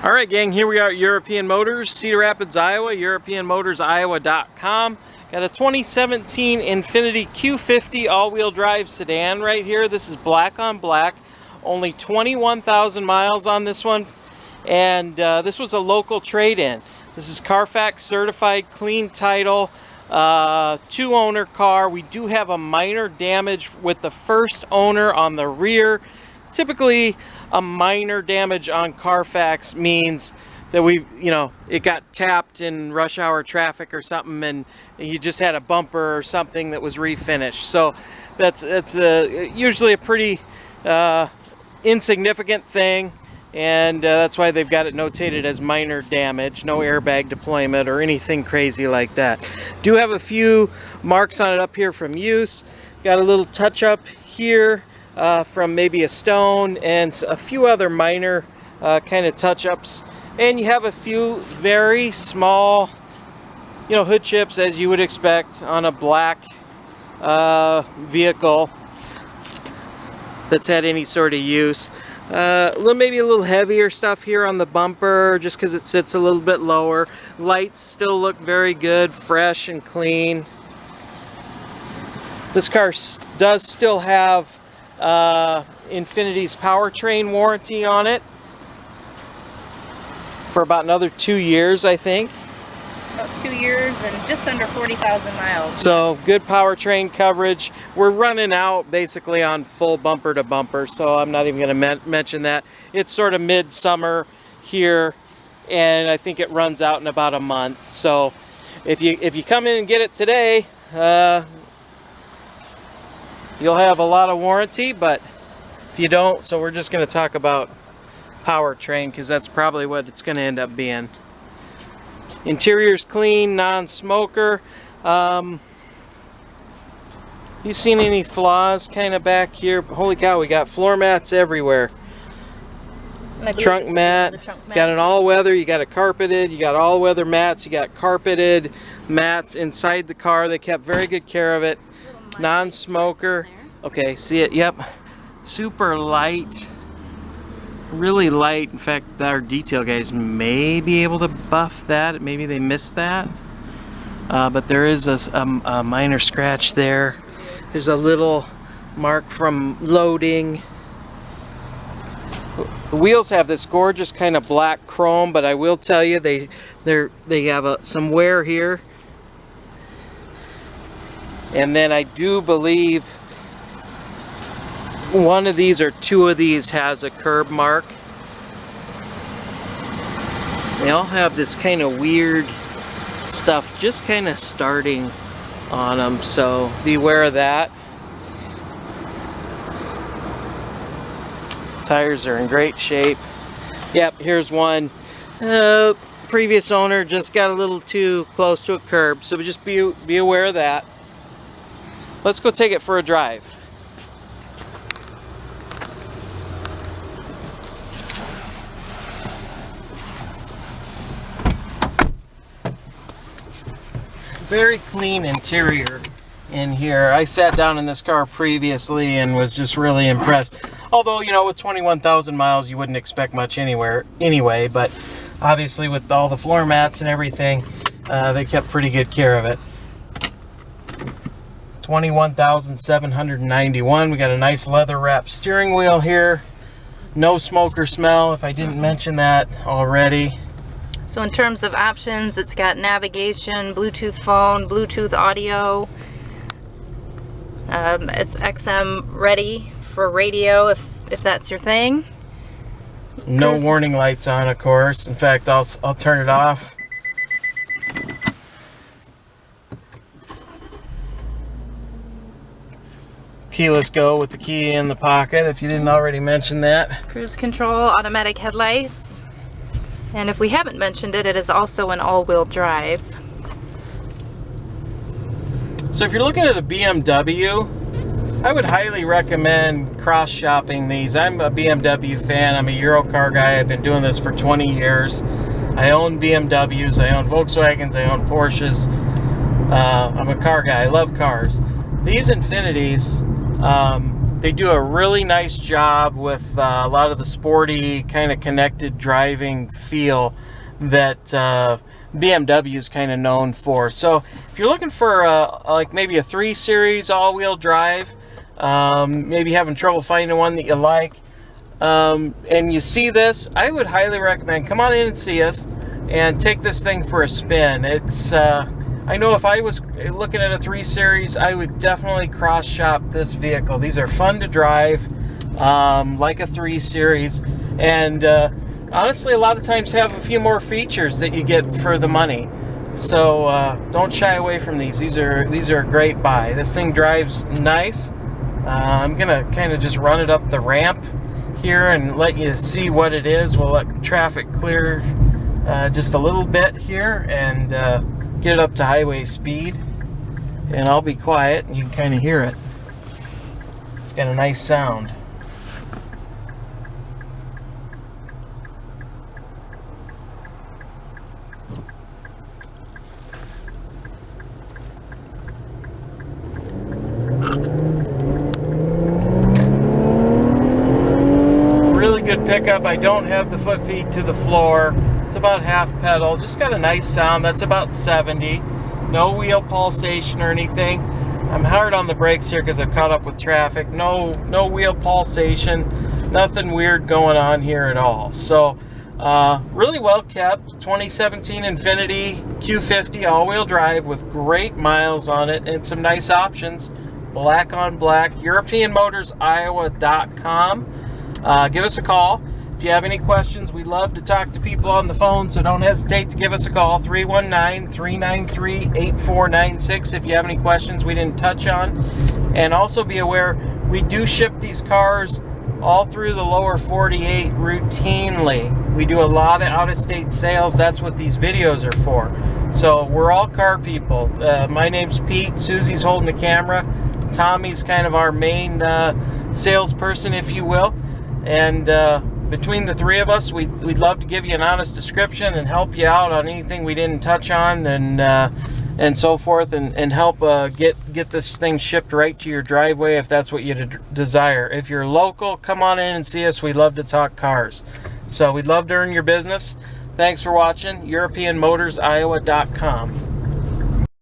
All right, gang, here we are at European Motors, Cedar Rapids, Iowa, europeanmotorsiowa.com. Got a 2017 Infiniti Q50 all-wheel drive sedan right here. This is black on black, only 21,000 miles on this one, and this was a local trade-in. This is Carfax certified, clean title, two-owner car. We do have a minor damage with the first owner on the rear. Typically, a minor damage on Carfax means that it got tapped in rush hour traffic or something, and you just had a bumper or something that was refinished. So that's usually a pretty insignificant thing, and that's why they've got it notated as minor damage, no airbag deployment or anything crazy like that. Do have a few marks on it up here from use. Got a little touch up here from maybe a stone and a few other minor kind of touch-ups, and you have a few very small hood chips, as you would expect on a black vehicle that's had any sort of use. Maybe a little heavier stuff here on the bumper just because it sits a little bit lower. Lights still look very good, fresh and clean. This car does still have Infiniti's powertrain warranty on it for about another 2 years, I think. About 2 years and just under 40,000 miles. So good powertrain coverage. We're running out basically on full bumper to bumper, so I'm not even going to mention that. It's sort of midsummer here, and I think it runs out in about a month. So if you come in and get it today, you'll have a lot of warranty, but if you don't, so we're just going to talk about powertrain because that's probably what it's going to end up being. Interior's clean, non-smoker. You seen any flaws kind of back here? Holy cow, we got floor mats everywhere. Trunk mat, got an all-weather, you got a carpeted, you got all-weather mats, you got carpeted mats inside the car. They kept very good care of it. Non-smoker. Okay, see it? Yep. Super light. Really light. In fact, our detail guys may be able to buff that. Maybe they missed that. But there is a minor scratch there. There's a little mark from loading. The wheels have this gorgeous kind of black chrome, but I will tell you they have some wear here. And then I do believe one of these or two of these has a curb mark. They all have this kind of weird stuff just kind of starting on them, so beware of that. Tires are in great shape. Yep, here's one. Previous owner just got a little too close to a curb, so just be aware of that. Let's go take it for a drive. Very clean interior in here. I sat down in this car previously and was just really impressed. Although, with 21,000 miles, you wouldn't expect much anyway, but obviously with all the floor mats and everything, they kept pretty good care of it. 21,791. We got a nice leather wrapped steering wheel here. No smoker smell, if I didn't mention that already. So in terms of options, it's got navigation, Bluetooth phone, Bluetooth audio. It's XM ready for radio if that's your thing. No warning lights on, of course. In fact, I'll turn it off. Keyless go with the key in the pocket, if you didn't already mention that. Cruise control, automatic headlights. And if we haven't mentioned it, it is also an all-wheel drive. So if you're looking at a BMW, I would highly recommend cross-shopping these. I'm a BMW fan. I'm a Euro car guy. I've been doing this for 20 years. I own BMWs, I own Volkswagens, I own Porsches. I'm a car guy. I love cars. These Infinitis, They do a really nice job with a lot of the sporty kind of connected driving feel that BMW is kind of known for. So if you're looking for like maybe a 3 Series all-wheel drive, maybe having trouble finding one that you like, and you see this, I would highly recommend come on in and see us and take this thing for a spin. It's I know if I was looking at a 3 Series, I would definitely cross-shop this vehicle. These are fun to drive, like a 3 Series, and honestly, a lot of times have a few more features that you get for the money. So don't shy away from these. These are a great buy. This thing drives nice. I'm gonna kind of just run it up the ramp here and let you see what it is. We'll let traffic clear just a little bit here and get it up to highway speed, and I'll be quiet and you can kind of hear it. It's got a nice sound. Really good pickup. I don't have the foot feed to the floor. It's about half pedal. Just got a nice sound. That's about 70. No wheel pulsation or anything. I'm hard on the brakes here because I've caught up with traffic. No wheel pulsation. Nothing weird going on here at all. So really well kept. 2017 Infiniti Q50 all-wheel drive with great miles on it and some nice options. Black on black. EuropeanMotorsIowa.com. Give us a call. If you have any questions, we love to talk to people on the phone, so don't hesitate to give us a call, 319-393-8496 if you have any questions we didn't touch on. And also be aware, we do ship these cars all through the lower 48 routinely. We do a lot of out-of-state sales. That's what these videos are for. So we're all car people. My name's Pete. Suzy's holding the camera. Tommy's kind of our main salesperson, if you will. And between the three of us, we'd love to give you an honest description and help you out on anything we didn't touch on and so forth, and help get this thing shipped right to your driveway if that's what you desire. If you're local, come on in and see us. We'd love to talk cars. So we'd love to earn your business. Thanks for watching. EuropeanMotorsIowa.com.